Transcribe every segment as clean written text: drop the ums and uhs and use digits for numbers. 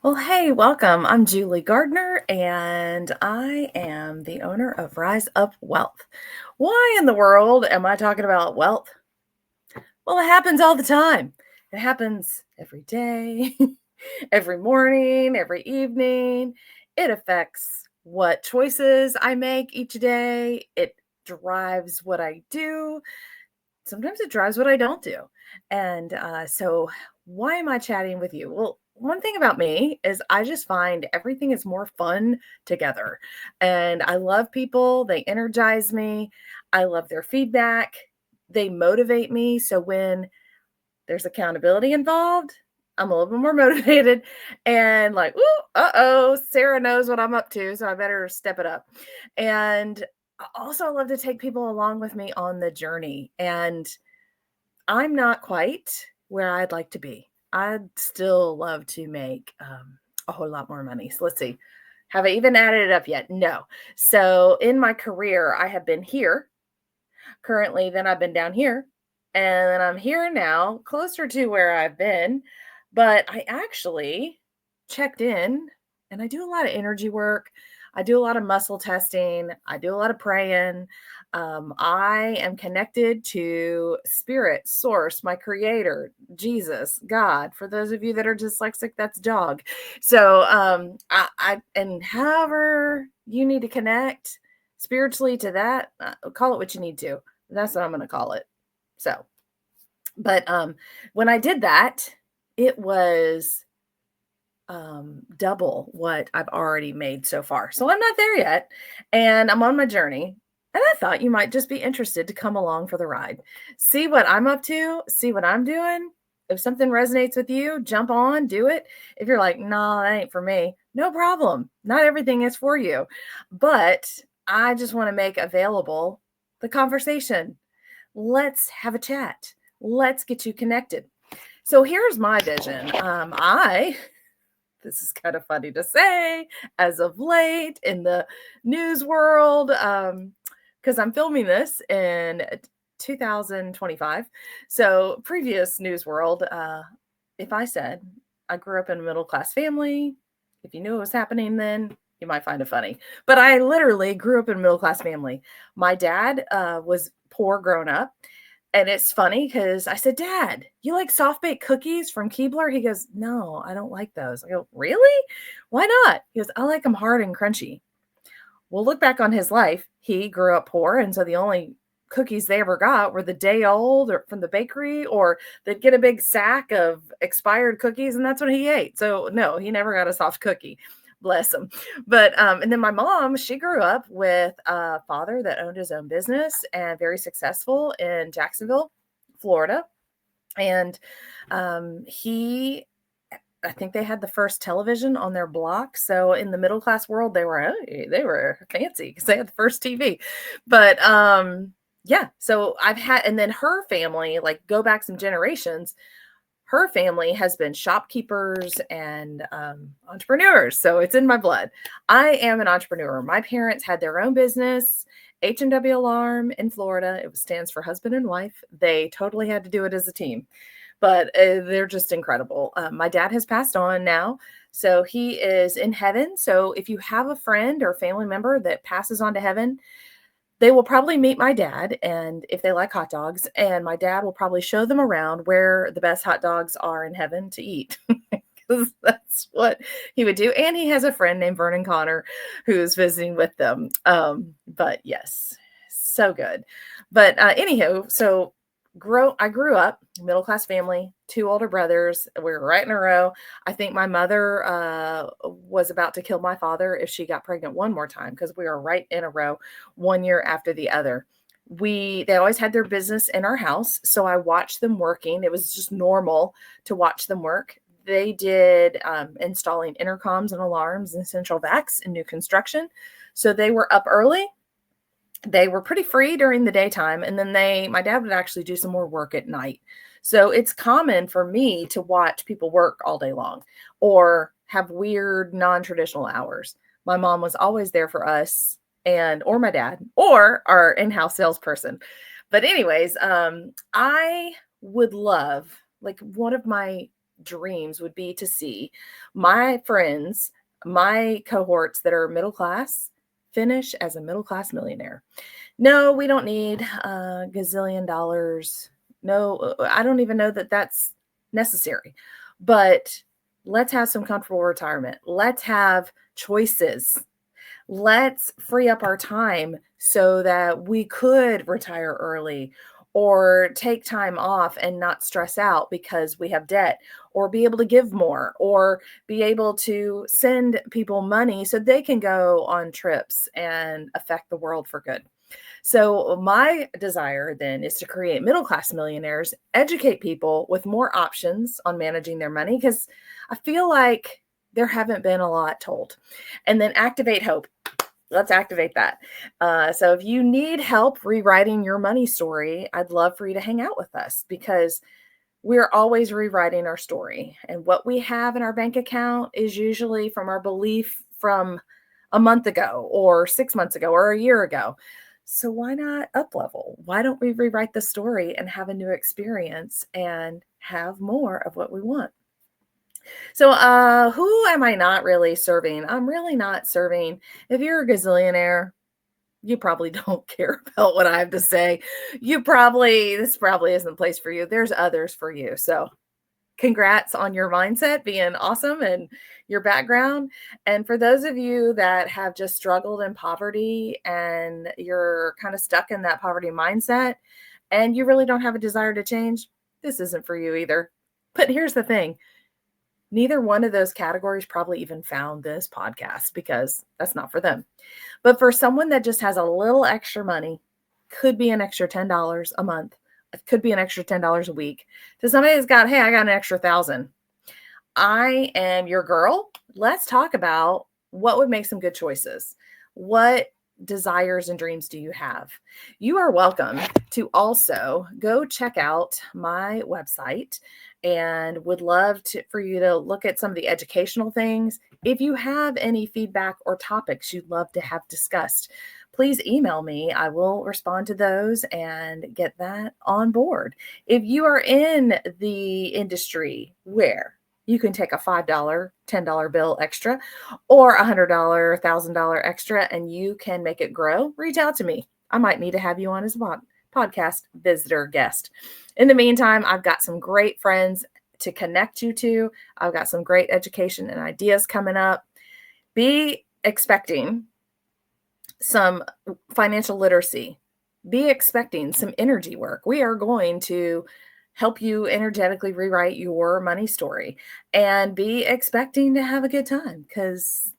Well, hey, welcome. I'm Julie Gardner, and I am the owner of Rise Up Wealth. Why in the world am I talking about wealth? Well, it happens all the time. It happens every day, every morning, every evening. It affects what choices I make each day. It drives what I do. Sometimes it drives what I don't do. And why am I chatting with you? Well, one thing about me is I just find everything is more fun together. And I love people, they energize me. I love their feedback. They motivate me. So when there's accountability involved, I'm a little bit more motivated and like, ooh, uh-oh, Sarah knows what I'm up to, so I better step it up. And I also love to take people along with me on the journey. And I'm not quite where I'd like to be. I'd still love to make a whole lot more money. So let's see. Have I even added it up yet? No. So in my career, I have been here currently, then I've been down here, and then I'm here now, closer to where I've been. But I actually checked in and I do a lot of energy work. I do a lot of muscle testing. I do a lot of praying. I am connected to spirit, source, my creator, Jesus, God. For those of you that are dyslexic, that's dog. And however you need to connect spiritually to that, call it what you need to. That's what I'm going to call it. So, but when I did that, it was double what I've already made so far. So I'm not there yet, and I'm on my journey. And I thought you might just be interested to come along for the ride. See what I'm up to, see what I'm doing. If something resonates with you, jump on, do it. If you're like, no, that ain't for me, no problem. Not everything is for you. But I just want to make available the conversation. Let's have a chat. Let's get you connected. So here's my vision. This is kind of funny to say, as of late in the news world, because I'm filming this in 2025. So, previous news world, if I said I grew up in a middle class family, if you knew what was happening then, you might find it funny. But I literally grew up in a middle class family. My dad was poor grown up. And it's funny because I said, Dad, you like soft baked cookies from Keebler? He goes, No, I don't like those. I go, Really? Why not? He goes, I like them hard and crunchy. Well, look back on his life. He grew up poor. And so the only cookies they ever got were the day old or from the bakery, or they'd get a big sack of expired cookies. And that's what he ate. So, no, he never got a soft cookie. Bless him. But and then my mom, she grew up with a father that owned his own business and very successful in Jacksonville, Florida. And he I think they had the first television on their block. So in the middle class world, they were fancy because they had the first TV. But yeah, so I've had, and then her family, like go back some generations, her family has been shopkeepers and entrepreneurs. So it's in my blood. I am an entrepreneur. My parents had their own business, H&W Alarm in Florida. It stands for husband and wife. They totally had to do it as a team, but they're just incredible. My dad has passed on now, so he is in heaven. So if you have a friend or family member that passes on to heaven, they will probably meet my dad, and if they like hot dogs, and my dad will probably show them around where the best hot dogs are in heaven to eat. Because that's what he would do. And he has a friend named Vernon Connor who's visiting with them. But yes, so good. But anyhow, so I grew up middle class family, two older brothers. We were right in a row. I think my mother was about to kill my father if she got pregnant one more time, because we were right in a row, one year after the other. They always had their business in our house, so I watched them working. It was just normal to watch them work. They did installing intercoms and alarms and central vacs in new construction. So they were up early. They were pretty free during the daytime, and then my dad would actually do some more work at night. So it's common for me to watch people work all day long or have weird non-traditional hours. My mom was always there for us, or my dad or our in-house salesperson. But anyways, I would love, like, one of my dreams would be to see my friends, my cohorts that are middle class, finish as a middle class millionaire. No, we don't need a gazillion dollars. No, I don't even know that that's necessary. But let's have some comfortable retirement. Let's have choices. Let's free up our time so that we could retire early or take time off and not stress out because we have debt, or be able to give more, or be able to send people money so they can go on trips and affect the world for good. So, my desire then is to create middle class millionaires, educate people with more options on managing their money because I feel like there haven't been a lot told. And then activate hope. Let's activate that. So, if you need help rewriting your money story, I'd love for you to hang out with us because we're always rewriting our story. And what we have in our bank account is usually from our belief from a month ago, or 6 months ago, or a year ago. So why not up level? Why don't we rewrite the story and have a new experience and have more of what we want? So, who am I not really serving? I'm really not serving. If you're a gazillionaire, you probably don't care about what I have to say. This probably isn't the place for you. There's others for you. So, congrats on your mindset being awesome and your background. And for those of you that have just struggled in poverty and you're kind of stuck in that poverty mindset and you really don't have a desire to change, this isn't for you either. But here's the thing, neither one of those categories probably even found this podcast because that's not for them. But for someone that just has a little extra money, could be an extra $10 a month, it could be an extra $10 a week. To somebody that's got, hey, I got an extra 1,000. I am your girl. Let's talk about what would make some good choices. What desires and dreams do you have? You are welcome to also go check out my website and would love for you to look at some of the educational things. If you have any feedback or topics you'd love to have discussed, please email me. I will respond to those and get that on board. If you are in the industry where you can take a $5, $10 bill extra, or a $100, $1,000 extra, and you can make it grow, reach out to me. I might need to have you on as a podcast visitor guest. In the meantime, I've got some great friends to connect you to. I've got some great education and ideas coming up. Be expecting some financial literacy. Be expecting some energy work. We are going to help you energetically rewrite your money story, and be expecting to have a good time because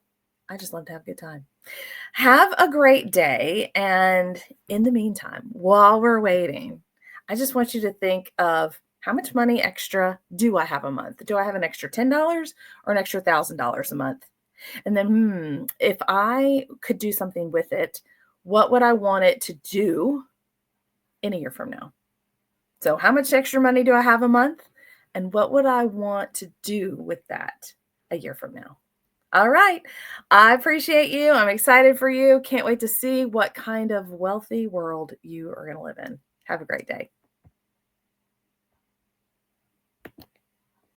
I just love to have a good time. Have a great day. And in the meantime, while we're waiting, I just want you to think of how much money extra do I have a month? Do I have an extra $10 or an extra $1,000 a month? And then, if I could do something with it, what would I want it to do in a year from now? So how much extra money do I have a month? And what would I want to do with that a year from now? All right. I appreciate you. I'm excited for you. Can't wait to see what kind of wealthy world you are going to live in. Have a great day.